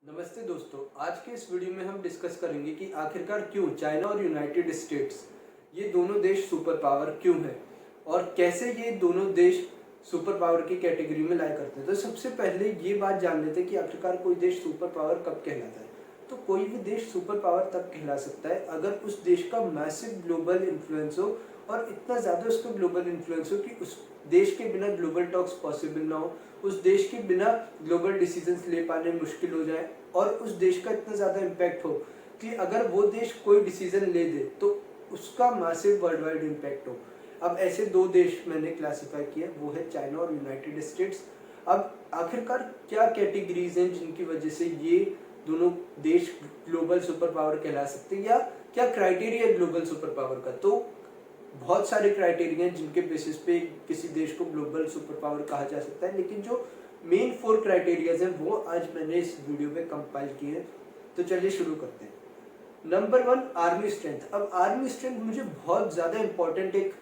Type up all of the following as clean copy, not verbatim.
नमस्ते दोस्तों, आज के इस वीडियो में हम डिस्कस करेंगे कि आखिरकार क्यों चाइना और यूनाइटेड स्टेट्स ये दोनों देश सुपर पावर क्यों हैं और कैसे ये दोनों देश सुपर पावर की कैटेगरी में लाया करते हैं। तो सबसे पहले ये बात जान लेते हैं कि आखिरकार कोई देश सुपर पावर कब कहलाता है। तो कोई भी देश सुपर पावर तब कहला सकता है अगर उस देश का मैसिव ग्लोबल इन्फ्लुएंस हो और इतना ज़्यादा उसका ग्लोबल इन्फ्लुएंस हो कि उस देश के बिना ग्लोबल टॉक्स पॉसिबल ना हो, उस देश के बिना ग्लोबल डिसीजंस ले पाने मुश्किल हो जाए और उस देश का इतना ज़्यादा इम्पैक्ट हो कि अगर वो देश कोई डिसीजन ले दे तो उसका मैसिव वर्ल्ड वाइड इम्पैक्ट हो। अब ऐसे दो देश मैंने क्लासिफाई किया, वो है चाइना और यूनाइटेड स्टेट्स। अब आखिरकार क्या कैटेगरीज हैं जिनकी वजह से ये दोनों देश ग्लोबल सुपर पावर कहला सकते हैं, या क्या क्राइटेरिया ग्लोबल सुपर पावर का। तो बहुत सारे क्राइटेरिया हैं जिनके बेसिस पे किसी देश को ग्लोबल सुपर पावर कहा जा सकता है, लेकिन जो मेन 4 क्राइटेरियाज हैं वो आज मैंने इस वीडियो में कंपाइल किए हैं। तो चलिए शुरू करते हैं। Number 1, army strength. अब आर्मी स्ट्रेंथ मुझे बहुत ज़्यादा इंपॉर्टेंट एक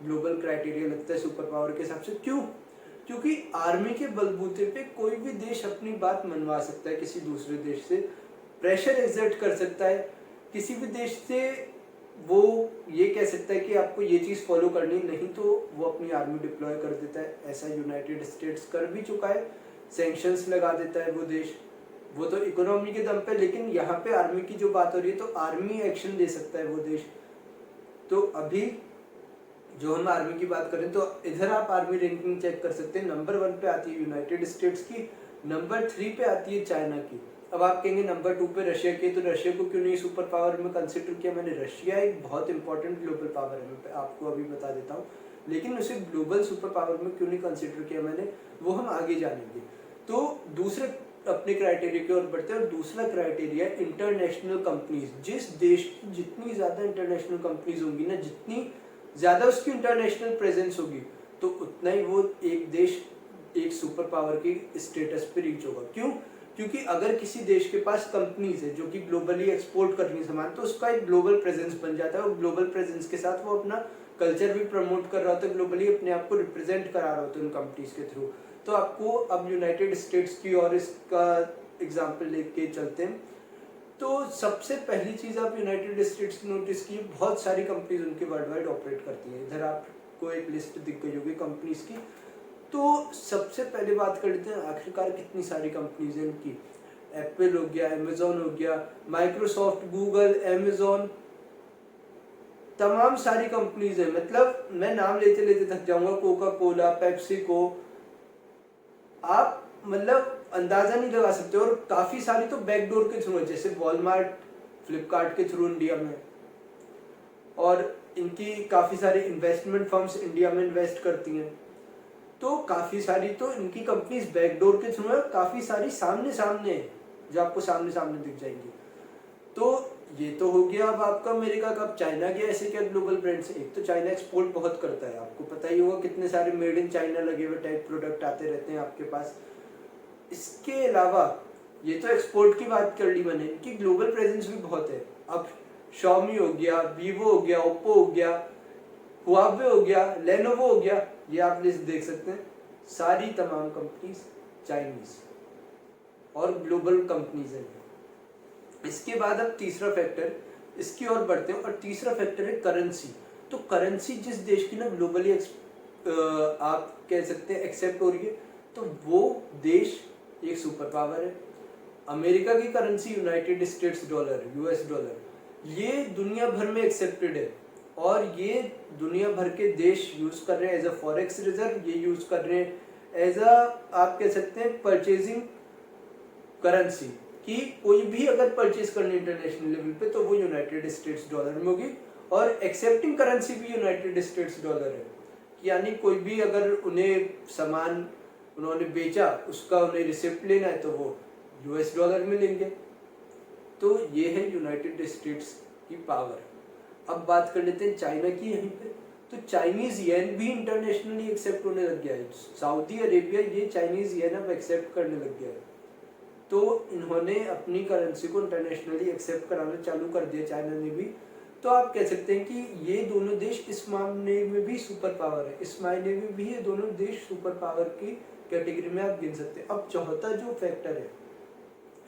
ग्लोबल क्राइटेरिया लगता है सुपर पावर के हिसाब से। क्यों? क्योंकि आर्मी के बलबूते पे कोई भी देश अपनी बात मनवा सकता है किसी दूसरे देश से, प्रेशर एक्सर्ट कर सकता है किसी भी देश से। वो ये कह सकता है कि आपको ये चीज़ फॉलो करनी, नहीं तो वो अपनी आर्मी डिप्लॉय कर देता है। ऐसा यूनाइटेड स्टेट्स कर भी चुका है, सैंक्शंस लगा देता है वो देश। वो तो इकोनॉमी के दम पे, लेकिन यहाँ पे आर्मी की जो बात हो रही है तो आर्मी एक्शन ले सकता है वो देश। तो अभी जो हम आर्मी की बात करें तो इधर आप आर्मी रैंकिंग चेक कर सकते हैं। नंबर 1 पे आती है यूनाइटेड स्टेट्स की, नंबर 3 पे आती है चाइना की। अब आप कहेंगे नंबर 2 पे रशिया की, तो रशिया को क्यों नहीं सुपर पावर में कंसिडर किया मैंने। रशिया एक बहुत इंपॉर्टेंट ग्लोबल पावर है, मैं आपको अभी बता देता हूँ, लेकिन उसे ग्लोबल सुपर पावर में क्यों नहीं कंसिडर किया मैंने, वो हम आगे जानेंगे। तो दूसरे अपने क्राइटेरिया की ओर बढ़ते हैं, और दूसरा क्राइटेरिया इंटरनेशनल कंपनीज। जिस देश की जितनी ज़्यादा इंटरनेशनल कंपनीज होंगी ना, जितनी ज़्यादा उसकी इंटरनेशनल प्रेजेंस होगी, तो उतना ही वो एक देश एक सुपर पावर की स्टेटस पे रीच होगा। क्यों? क्योंकि अगर किसी देश के पास कंपनीज है जो कि ग्लोबली एक्सपोर्ट कर रही है सामान, तो उसका एक ग्लोबल प्रेजेंस बन जाता है, और ग्लोबल प्रेजेंस के साथ वो अपना कल्चर भी प्रमोट कर रहा होता है, ग्लोबली अपने आप को रिप्रेजेंट करा रहा होता है उन कंपनीज के थ्रू। तो आपको अब यूनाइटेड स्टेट्स की और इसका एग्जाम्पल लेके चलते हैं। तो सबसे पहली चीज़ आप यूनाइटेड स्टेट्स की नोटिस की, बहुत सारी कंपनीज उनके वर्ल्ड वाइड ऑपरेट करती हैं। इधर आपको एक लिस्ट दिख गई होगी कंपनीज की। तो सबसे पहले बात कर लेते हैं आखिरकार कितनी सारी कंपनीज हैं इनकी। एप्पल हो गया, अमेजोन हो गया, माइक्रोसॉफ्ट, गूगल, अमेजोन, तमाम सारी कंपनीज हैं। मतलब मैं नाम लेते लेते थक जाऊंगा। कोका कोला, पेप्सिको, आप मतलब अंदाजा नहीं लगा सकते। और काफी सारी तो बैकडोर के थ्रू है, जैसे वॉलमार्ट फ्लिपकार्ट के थ्रू इंडिया में, और इनकी काफी सारी इन्वेस्टमेंट फर्म्स इंडिया में इन्वेस्ट करती हैं। तो काफी सारी तो इनकी कंपनीज बैकडोर के थ्रू है, काफी सारी सामने सामने है जो आपको सामने सामने दिख जाएंगी। तो ये तो हो गया अब आपका अमेरिका का। अब चाइना के ऐसे क्या ग्लोबल ब्रांड्स हैं। एक तो चाइना एक्सपोर्ट बहुत करता है, आपको पता ही होगा कितने सारे मेड इन चाइना लगे हुए टाइप प्रोडक्ट आते रहते हैं आपके पास। इसके अलावा ये तो एक्सपोर्ट की बात कर ली मैंने, इनकी ग्लोबल प्रेजेंस भी बहुत है। अब Xiaomi हो गया, वीवो हो गया, ओप्पो हो गया, हुआवे हो गया, लेनोवो हो गया, ये आप लिस्ट देख सकते हैं। सारी तमाम कंपनीज चाइनीज और ग्लोबल कंपनीज हैं। इसके बाद अब तीसरा फैक्टर, इसकी ओर बढ़ते हैं, और तीसरा फैक्टर है करेंसी। तो करेंसी जिस देश की ना ग्लोबली आप कह सकते हैं एक्सेप्ट हो रही है, तो वो देश एक सुपर पावर है। अमेरिका की currency United states dollar, US dollar, ये दुनिया भर में एक्सेप्टेड है, और ये दुनिया भर के देश यूज कर रहे हैं एज अ फॉरेक्स रिजर्व। ये यूज कर रहे हैं एज अ, आप कह सकते हैं, परचेजिंग करेंसी, कि कोई भी अगर परचेज करनी इंटरनेशनल लेवल पे तो वो यूनाइटेड स्टेट्स डॉलर में होगी, और एक्सेप्टिंग करेंसी भी यूनाइटेड स्टेट्स डॉलर है। यानी कोई भी अगर उन्हें सामान उन्होंने बेचा, उसका उन्हें रिसिप्ट लेना है तो वो यूएस डॉलर में लेंगे। तो ये है यूनाइटेड स्टेट्स की पावर। अब बात कर लेते हैं चाइना की यहीं पे। तो चाइनीज येन भी इंटरनेशनली एक्सेप्ट होने लग गया है। सऊदी अरेबिया ये चाइनीज येन अब एक्सेप्ट करने लग गया है। तो इन्होंने अपनी करेंसी को इंटरनेशनली एक्सेप्ट कराना चालू कर दिया चाइना ने भी। तो आप कह सकते हैं कि ये दोनों देश इस मामले में भी सुपर पावर है। इस मायने में भी ये दोनों देश सुपर पावर की कैटेगरी में आप गिन सकते हैं। अब चौथा जो फैक्टर है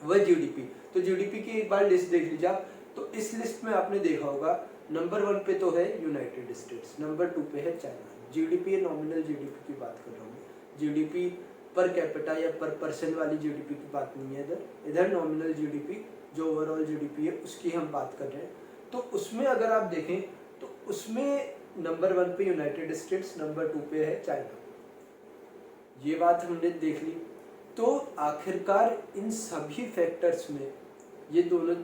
वह जीडीपी। तो जीडीपी की एक बार लिस्ट देख लीजिए आप। तो इस लिस्ट में आपने देखा होगा नंबर 1 पे तो है यूनाइटेड स्टेट्स, नंबर 2 पे है चाइना। जीडीपी नॉमिनल जीडीपी की बात कर रहा हूँ, जीडीपी पर कैपिटा या पर पर्सन वाली जीडीपी की बात नहीं है इधर नॉमिनल जीडीपी जो ओवरऑल जीडीपी है उसकी हम बात कर रहे हैं। तो उसमें अगर आप देखें तो उसमें नंबर 1 पे यूनाइटेड स्टेट्स, नंबर 2 पे है चाइना। ये बात हमने देख ली। तो आखिरकार इन सभी फैक्टर्स में ये दोनों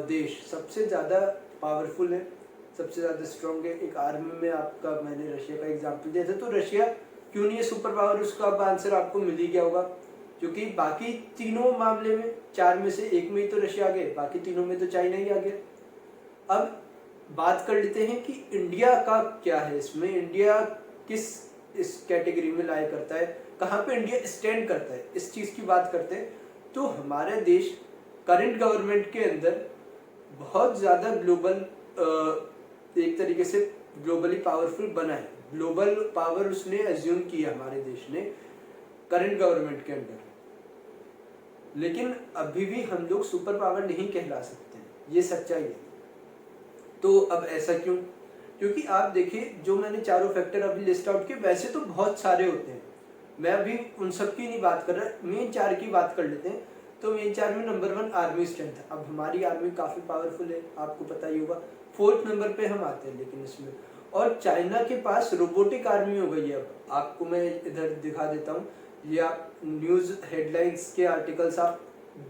देश सबसे ज़्यादा पावरफुल है, सबसे ज़्यादा स्ट्रॉन्ग है। एक आर्मी में आपका मैंने रशिया का एग्जांपल दिया था, तो रशिया क्यों नहीं है सुपर पावर, उसका अब आंसर आपको मिल ही गया होगा। क्योंकि बाकी तीनों मामले में 4 में से 1 में ही तो रशिया आ गए, बाकी तीनों में तो चाइना ही आ गया। अब बात कर लेते हैं कि इंडिया का क्या है इसमें, इंडिया किस इस कैटेगरी में लाया करता है, कहाँ पे इंडिया स्टैंड करता है, इस चीज़ की बात करते हैं। तो हमारा देश करंट गवर्नमेंट के अंदर बहुत ज़्यादा ग्लोबल एक तरीके से ग्लोबली पावरफुल बना है। ग्लोबल पावर उसने एज्यूम किया हमारे देश ने करंट गवर्नमेंट के अंदर, लेकिन अभी भी हम लोग सुपर पावर नहीं कहला सकते हैं, ये सच्चाई है। तो अब ऐसा क्यों? क्योंकि आप देखिए जो मैंने चारों फैक्टर अभी लिस्ट आउट किए, वैसे तो बहुत सारे होते हैं, मैं अभी उन सब की नहीं बात कर रहा, मेन 4 की बात कर लेते हैं। तो मेन 4 में नंबर 1 आर्मी स्ट्रेंथ है। अब हमारी आर्मी काफ़ी पावरफुल है, आपको पता ही होगा। 4th नंबर पे हम आते हैं लेकिन इसमें, और चाइना के पास रोबोटिक आर्मी हो गई है। अब आपको मैं इधर दिखा देता हूँ, ये आप न्यूज़ हेडलाइंस के आर्टिकल्स आप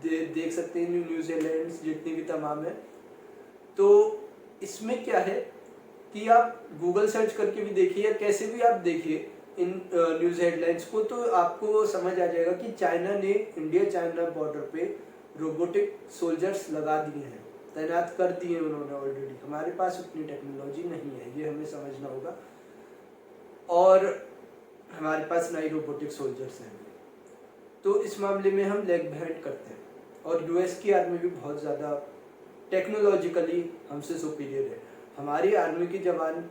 देख सकते हैं, न्यूज़ हेडलाइंस जितनी भी तमाम है। तो इसमें क्या है कि आप गूगल सर्च करके भी देखिए या कैसे भी आप देखिए इन न्यूज़ हेडलाइंस को, तो आपको समझ आ जाएगा कि चाइना ने इंडिया चाइना बॉर्डर पे रोबोटिक सोल्जर्स लगा दिए हैं, तैनात कर दिए उन्होंने ऑलरेडी। हमारे पास उतनी टेक्नोलॉजी नहीं है, ये हमें समझना होगा, और हमारे पास नई रोबोटिक सोल्जर्स हैं। तो इस मामले में हम लेग बिहाइंड करते हैं, और यूएस की आर्मी भी बहुत ज़्यादा टेक्नोलॉजिकली हमसे सुपीरियर है। हमारी आर्मी के जवान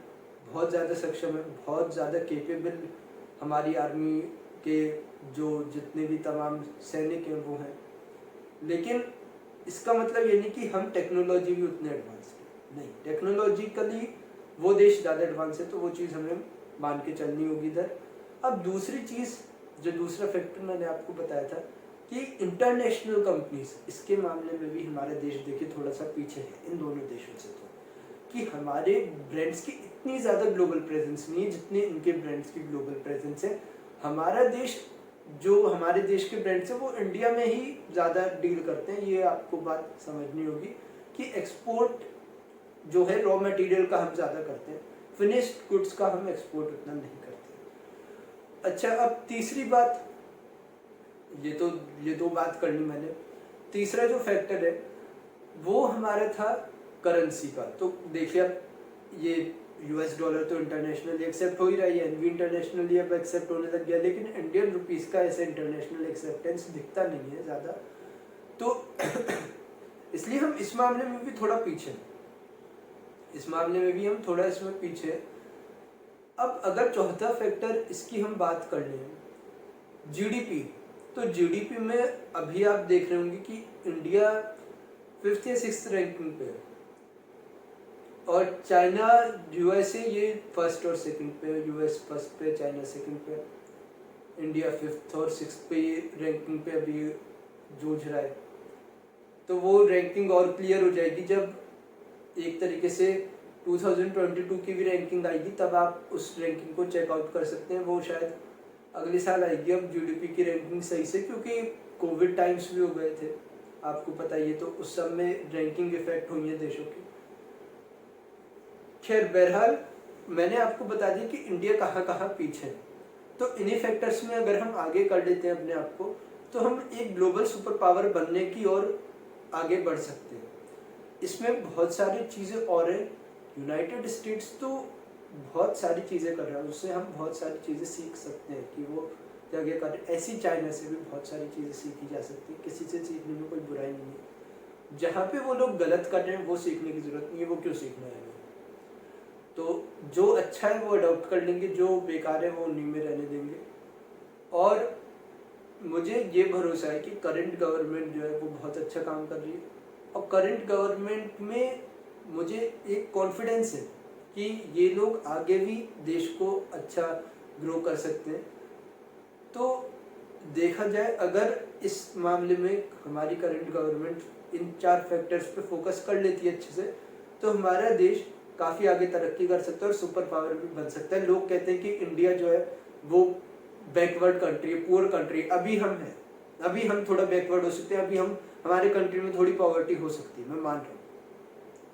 बहुत ज़्यादा सक्षम है, बहुत ज़्यादा केपेबल हमारी आर्मी के जो जितने भी तमाम सैनिक हैं वो हैं। लेकिन इसका मतलब ये नहीं कि हम टेक्नोलॉजी भी उतने एडवांस हैं, नहीं, टेक्नोलॉजिकली वो देश ज़्यादा एडवांस है, तो वो चीज़ हमें मान के चलनी होगी इधर। अब दूसरी चीज़, जो दूसरा फैक्टर मैंने आपको बताया था कि इंटरनेशनल कंपनीज, इसके मामले में भी हमारा देश देखिए थोड़ा सा पीछे है इन दोनों देशों से। तो कि हमारे ब्रांड्स की इतनी ज़्यादा ग्लोबल प्रेजेंस नहीं है जितने इनके ब्रांड्स की ग्लोबल प्रेजेंस है। हमारा देश, जो हमारे देश के ब्रांड्स हैं वो इंडिया में ही ज़्यादा डील करते हैं, ये आपको बात समझनी होगी कि एक्सपोर्ट जो है रॉ मटेरियल का हम ज़्यादा करते हैं, फिनिश्ड गुड्स का हम एक्सपोर्ट उतना नहीं करते। अच्छा, अब तीसरी बात, ये दो बात करनी मैंने। तीसरा जो फैक्टर है वो हमारा था करेंसी का। तो देखिए अब ये यूएस डॉलर तो इंटरनेशनली एक्सेप्ट हो ही रहा है, एन भी इंटरनेशनली अब एक्सेप्ट होने लग गया, लेकिन इंडियन रुपीस का ऐसे इंटरनेशनल एक्सेप्टेंस दिखता नहीं है ज़्यादा। तो इसलिए हम इस मामले में भी थोड़ा पीछे हैं, इस मामले में भी हम थोड़ा इसमें पीछे हैं। अब अगर चौथा फैक्टर इसकी हम बात कर लें, जीडीपी, तो जीडीपी में अभी आप देख रहे होंगे कि इंडिया 5th या 6th रैंकिंग पे है, और चाइना यूएसए ये 1st और 2nd पे, यूएस 1st पे, चाइना 2nd पे, इंडिया 5th और 6th पे ये रैंकिंग पे अभी जूझ रहा है। तो वो रैंकिंग और क्लियर हो जाएगी जब एक तरीके से 2022 की भी रैंकिंग आएगी, तब आप उस रैंकिंग को चेकआउट कर सकते हैं। वो शायद अगले साल आएगी अब जीडीपी की रैंकिंग सही से, क्योंकि कोविड टाइम्स भी हो गए थे, आपको पता ही है, तो उस सब में रैंकिंग इफेक्ट हुई है देशों की। खैर, बहरहाल मैंने आपको बता दिया कि इंडिया कहाँ कहाँ पीछे है। तो इन्हीं फैक्टर्स में अगर हम आगे कर लेते हैं अपने आप को, तो हम एक ग्लोबल सुपर पावर बनने की ओर आगे बढ़ सकते हैं। इसमें बहुत सारी चीज़ें और हैं। यूनाइटेड स्टेट्स तो बहुत सारी चीज़ें कर रहा है, उससे हम बहुत सारी चीज़ें सीख सकते हैं कि वो क्या क्या कर रहे हैं। ऐसी चाइना से भी बहुत सारी चीज़ें सीखी जा सकती है, किसी से सीखने में कोई बुराई नहीं है। जहाँ पे वो लोग गलत कर रहे हैं वो सीखने की ज़रूरत नहीं है, वो क्यों सीखना है। तो जो अच्छा है वो अडॉप्ट कर लेंगे, जो बेकार है वो उन्हीं में रहने देंगे। और मुझे ये भरोसा है कि करंट गवर्नमेंट जो है वो बहुत अच्छा काम कर रही है, और करंट गवर्नमेंट में मुझे एक कॉन्फिडेंस है कि ये लोग आगे भी देश को अच्छा ग्रो कर सकते हैं। तो देखा जाए, अगर इस मामले में हमारी करंट गवर्नमेंट इन 4 फैक्टर्स पे फोकस कर लेती है अच्छे से, तो हमारा देश काफ़ी आगे तरक्की कर सकता है और सुपर पावर भी बन सकता है। लोग कहते हैं कि इंडिया जो है वो बैकवर्ड कंट्री है, पुअर कंट्री है। अभी हम हैं, अभी हम थोड़ा बैकवर्ड हो सकते हैं, अभी हम हमारे कंट्री में थोड़ी पॉवर्टी हो सकती है, मैं मान रहा हूँ।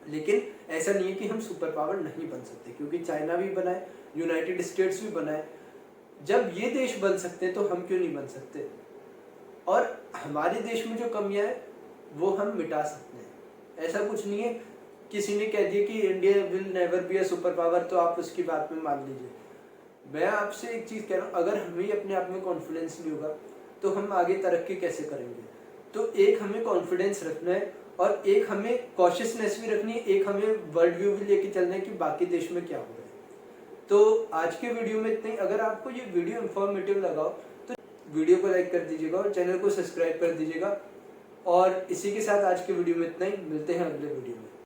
लेकिन ऐसा नहीं है कि हम सुपर पावर नहीं बन सकते, क्योंकि चाइना भी बना है, यूनाइटेड स्टेट्स भी बना है। जब ये देश बन सकते हैं तो हम क्यों नहीं बन सकते? और हमारे देश में जो कमियां हैं वो हम मिटा सकते हैं। ऐसा कुछ नहीं है किसी ने कह दिया कि India will never be a super power तो आप उसकी बात में मान लीजिए। मैं आपसे एक चीज़ कह रहा हूँ, अगर हमें अपने आप में कॉन्फिडेंस नहीं होगा तो हम आगे तरक्की कैसे करेंगे? तो एक हमें कॉन्फिडेंस रखना है, और एक हमें कॉशियसनेस भी रखनी है, एक हमें वर्ल्ड व्यू भी लेके चलना है कि बाकी देश में क्या हो रहा है। तो आज के वीडियो में इतना ही। अगर आपको ये वीडियो इन्फॉर्मेटिव लगा हो तो वीडियो को लाइक कर दीजिएगा और चैनल को सब्सक्राइब कर दीजिएगा। और इसी के साथ आज के वीडियो में इतना ही। मिलते हैं अगले वीडियो में।